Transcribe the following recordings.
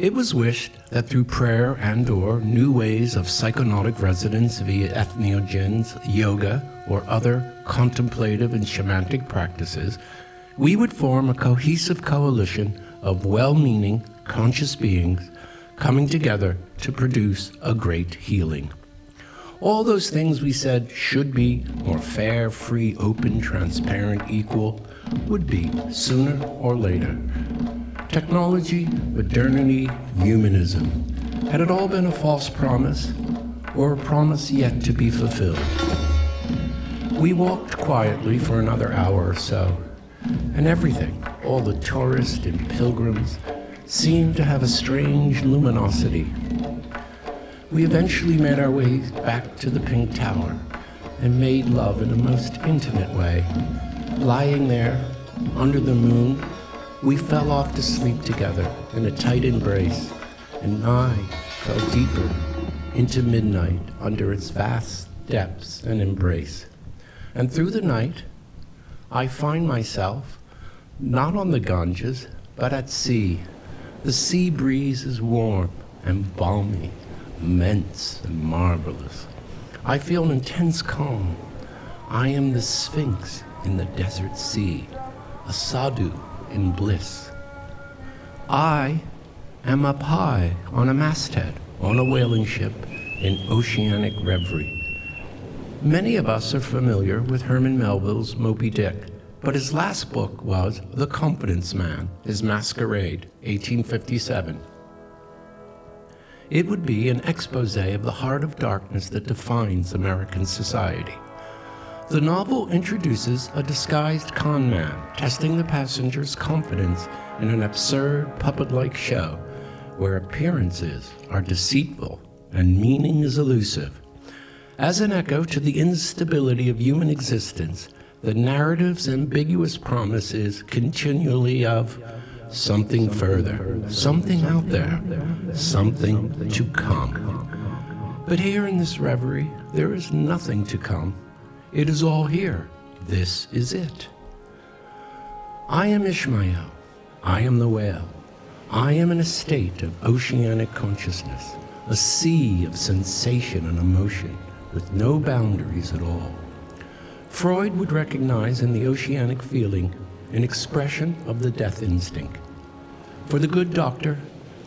It was wished that through prayer and/or new ways of psychonautic residence via entheogens, yoga, or other contemplative and shamanic practices, we would form a cohesive coalition of well-meaning, conscious beings coming together to produce a great healing. All those things we said should be more fair, free, open, transparent, equal, would be sooner or later. Technology, modernity, humanism. Had it all been a false promise, or a promise yet to be fulfilled? We walked quietly for another hour or so, and everything, all the tourists and pilgrims, seemed to have a strange luminosity. We eventually made our way back to the Pink Tower and made love in a most intimate way. Lying there, under the moon, we fell off to sleep together in a tight embrace, and I fell deeper into midnight under its vast depths and embrace. And through the night, I find myself not on the Ganges, but at sea. The sea breeze is warm and balmy, immense and marvelous. I feel an intense calm. I am the Sphinx in the desert sea, a sadhu in bliss. I am up high on a masthead, on a whaling ship, in oceanic reverie. Many of us are familiar with Herman Melville's Moby Dick, but his last book was The Confidence Man, His Masquerade, 1857. It would be an expose of the heart of darkness that defines American society. The novel introduces a disguised con man testing the passenger's confidence in an absurd puppet-like show where appearances are deceitful and meaning is elusive. As an echo to the instability of human existence, the narrative's ambiguous promise is continually of something further, something out there, something to come. But here in this reverie, there is nothing to come. It is all here. This is it. I am Ishmael. I am the whale. I am in a state of oceanic consciousness, a sea of sensation and emotion with no boundaries at all. Freud would recognize in the oceanic feeling an expression of the death instinct. For the good doctor,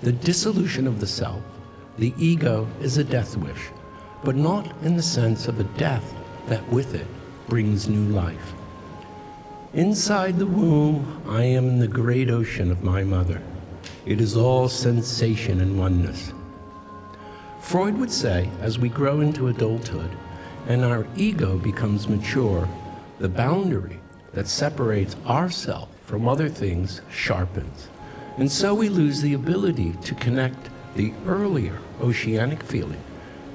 the dissolution of the self, the ego, is a death wish, but not in the sense of a death that with it brings new life. Inside the womb, I am in the great ocean of my mother. It is all sensation and oneness. Freud would say, as we grow into adulthood and our ego becomes mature, the boundary that separates ourself from other things sharpens. And so we lose the ability to connect the earlier oceanic feeling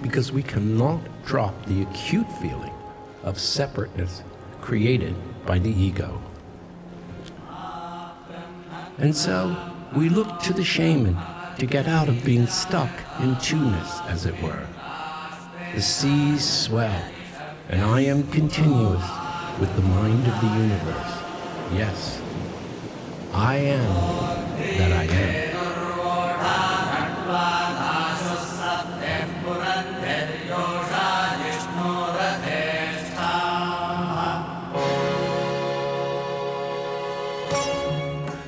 because we cannot drop the acute feeling of separateness created by the ego. And so we look to the shaman to get out of being stuck in two-ness, as it were. The seas swell, and I am continuous with the mind of the universe. Yes, I am that I am.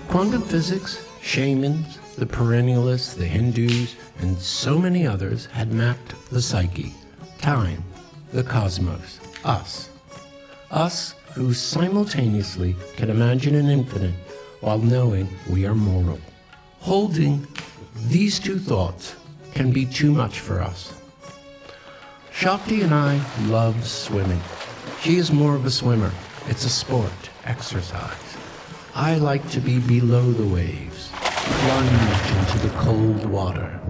Quantum physics, shamans, the perennialists, the Hindus, and so many others had mapped the psyche, time, the cosmos, us. Us who simultaneously can imagine an infinite while knowing we are mortal. Holding these two thoughts can be too much for us. Shakti and I love swimming. She is more of a swimmer. It's a sport, exercise. I like to be below the waves, plunge into the cold water.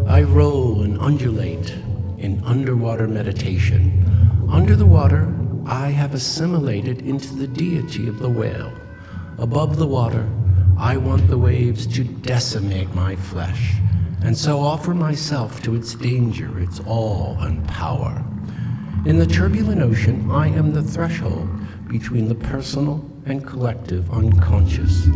I roll and undulate in underwater meditation. Under the water, I have assimilated into the deity of the whale. Above the water, I want the waves to decimate my flesh, and so offer myself to its danger, its awe and power. In the turbulent ocean, I am the threshold between the personal and collective unconscious.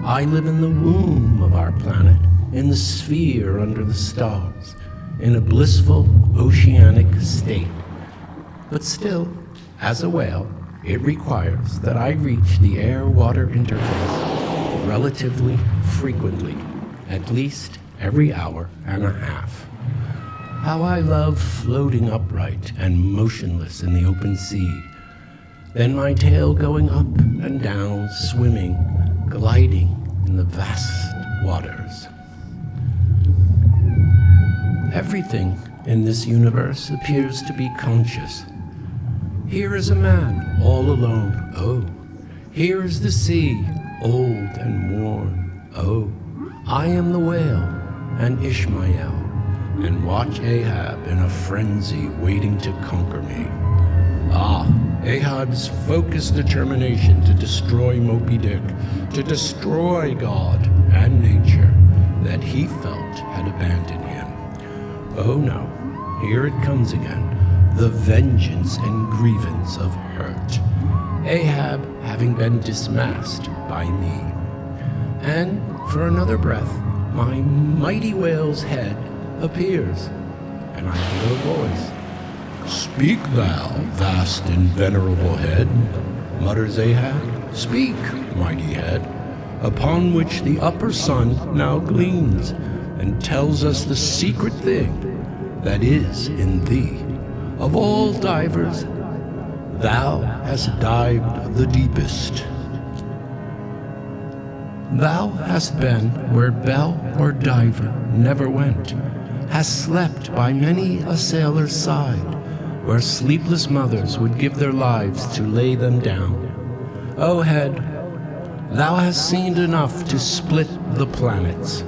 I live in the womb of our planet, in the sphere under the stars, in a blissful oceanic state. But still, as a whale, it requires that I reach the air-water interface relatively frequently, at least every hour and a half. How I love floating upright and motionless in the open sea, then my tail going up and down, swimming, gliding in the vast waters. Everything in this universe appears to be conscious. Here is a man all alone, oh. Here is the sea, old and worn, oh. I am the whale and Ishmael, and watch Ahab in a frenzy waiting to conquer me. Ah, Ahab's focused determination to destroy Moby Dick, to destroy God and nature that he felt had abandoned him. Oh no, here it comes again, the vengeance and grievance of hurt. Ahab having been dismasked by me. And for another breath, my mighty whale's head appears, and I hear a voice. "Speak thou, vast and venerable head," mutters Ahab. "Speak, mighty head, upon which the upper sun now gleams, and tells us the secret thing that is in thee. Of all divers, thou hast dived the deepest. Thou hast been where bell or diver never went, hast slept by many a sailor's side, where sleepless mothers would give their lives to lay them down. O head, thou hast seen enough to split the planets."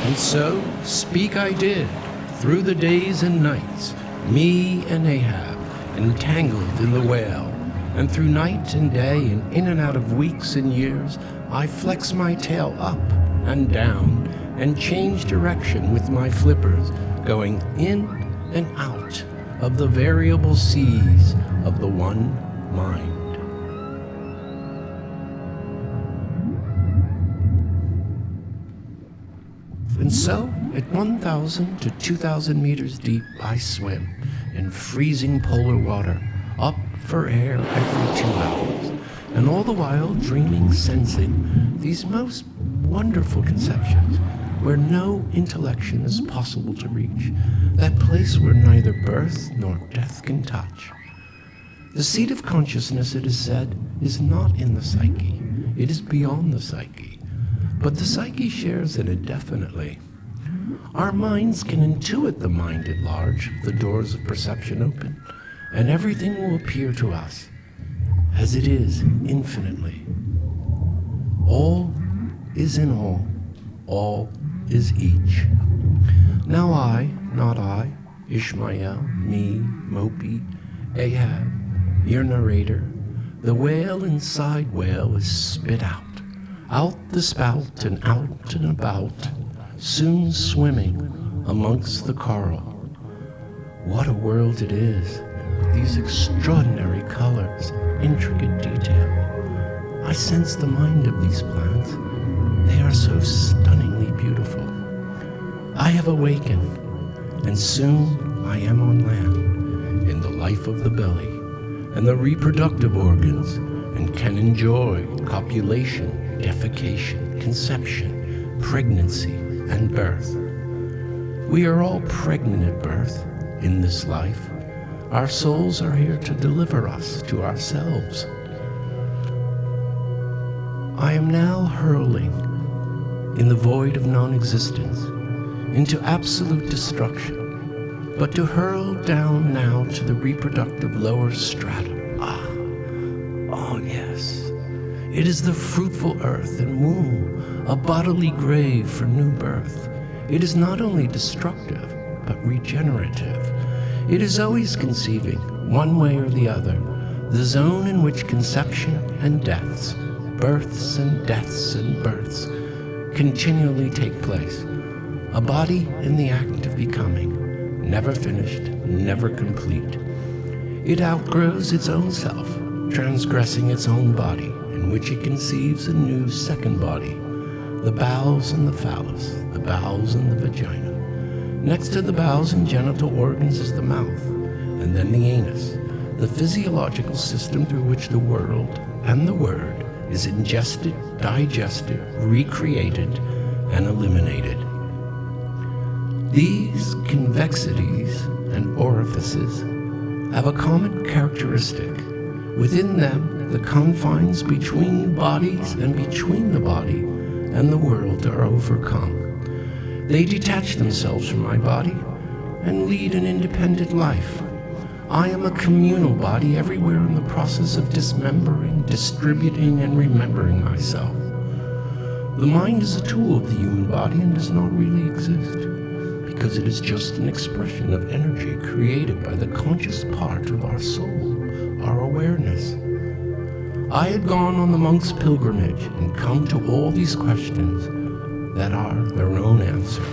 And so speak I did, through the days and nights, me and Ahab, entangled in the whale, and through night and day and in and out of weeks and years, I flex my tail up and down and change direction with my flippers, going in and out of the variable seas of the one mind. And so, at 1,000 to 2,000 meters deep, I swim in freezing polar water, up for air every 2 hours, and all the while dreaming, sensing these most wonderful conceptions where no intellection is possible to reach, that place where neither birth nor death can touch. The seat of consciousness, it is said, is not in the psyche. It is beyond the psyche. But the psyche shares in it definitely. Our minds can intuit the mind at large, the doors of perception open, and everything will appear to us as it is infinitely. All is in all is each. Now I, not I, Ishmael, me, Mopi, Ahab, your narrator, the whale inside whale is spit out the spout and out and about, soon swimming amongst the coral. What a world it is, with these extraordinary colors, intricate detail. I sense the mind of these plants. They are so stunningly beautiful. I have awakened, and soon I am on land, in the life of the belly, and the reproductive organs, and can enjoy copulation, defecation, conception, pregnancy, and birth. We are all pregnant at birth in this life. Our souls are here to deliver us to ourselves. I am now hurling in the void of non-existence into absolute destruction, but to hurl down now to the reproductive lower stratum. Oh yes. It is the fruitful earth and womb, a bodily grave for new birth. It is not only destructive, but regenerative. It is always conceiving, one way or the other, the zone in which conception and deaths, births and deaths and births, continually take place. A body in the act of becoming, never finished, never complete. It outgrows its own self, transgressing its own body, in which it conceives a new second body, the bowels and the phallus, the bowels and the vagina. Next to the bowels and genital organs is the mouth, and then the anus, the physiological system through which the world and the word is ingested, digested, recreated, and eliminated. These convexities and orifices have a common characteristic. Within them, the confines between bodies and between the body and the world are overcome. They detach themselves from my body and lead an independent life. I am a communal body everywhere in the process of dismembering, distributing, and remembering myself. The mind is a tool of the human body and does not really exist, because it is just an expression of energy created by the conscious part of our soul, our awareness. I had gone on the monk's pilgrimage and come to all these questions that are their own answer.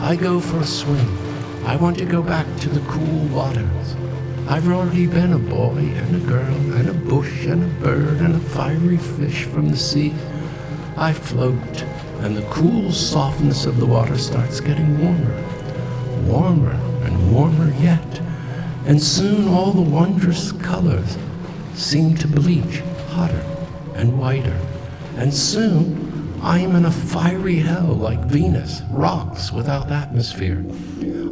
I go for a swim. I want to go back to the cool waters. I've already been a boy and a girl and a bush and a bird and a fiery fish from the sea. I float, and the cool softness of the water starts getting warmer, warmer and warmer yet, and soon all the wondrous colors seem to bleach hotter and whiter, and soon I am in a fiery hell like Venus, rocks without atmosphere.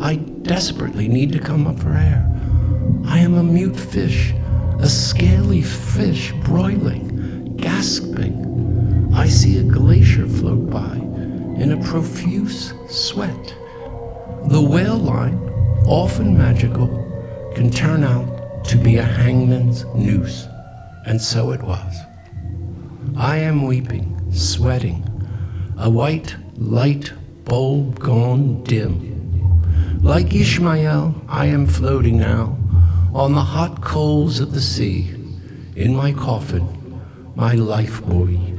I desperately need to come up for air. I am a mute fish, a scaly fish broiling, gasping. I see a glacier float by in a profuse sweat. The whale line, often magical, can turn out to be a hangman's noose, and so it was. I am weeping, sweating, a white light bulb gone dim. Like Ishmael, I am floating now on the hot coals of the sea, in my coffin, my life buoy.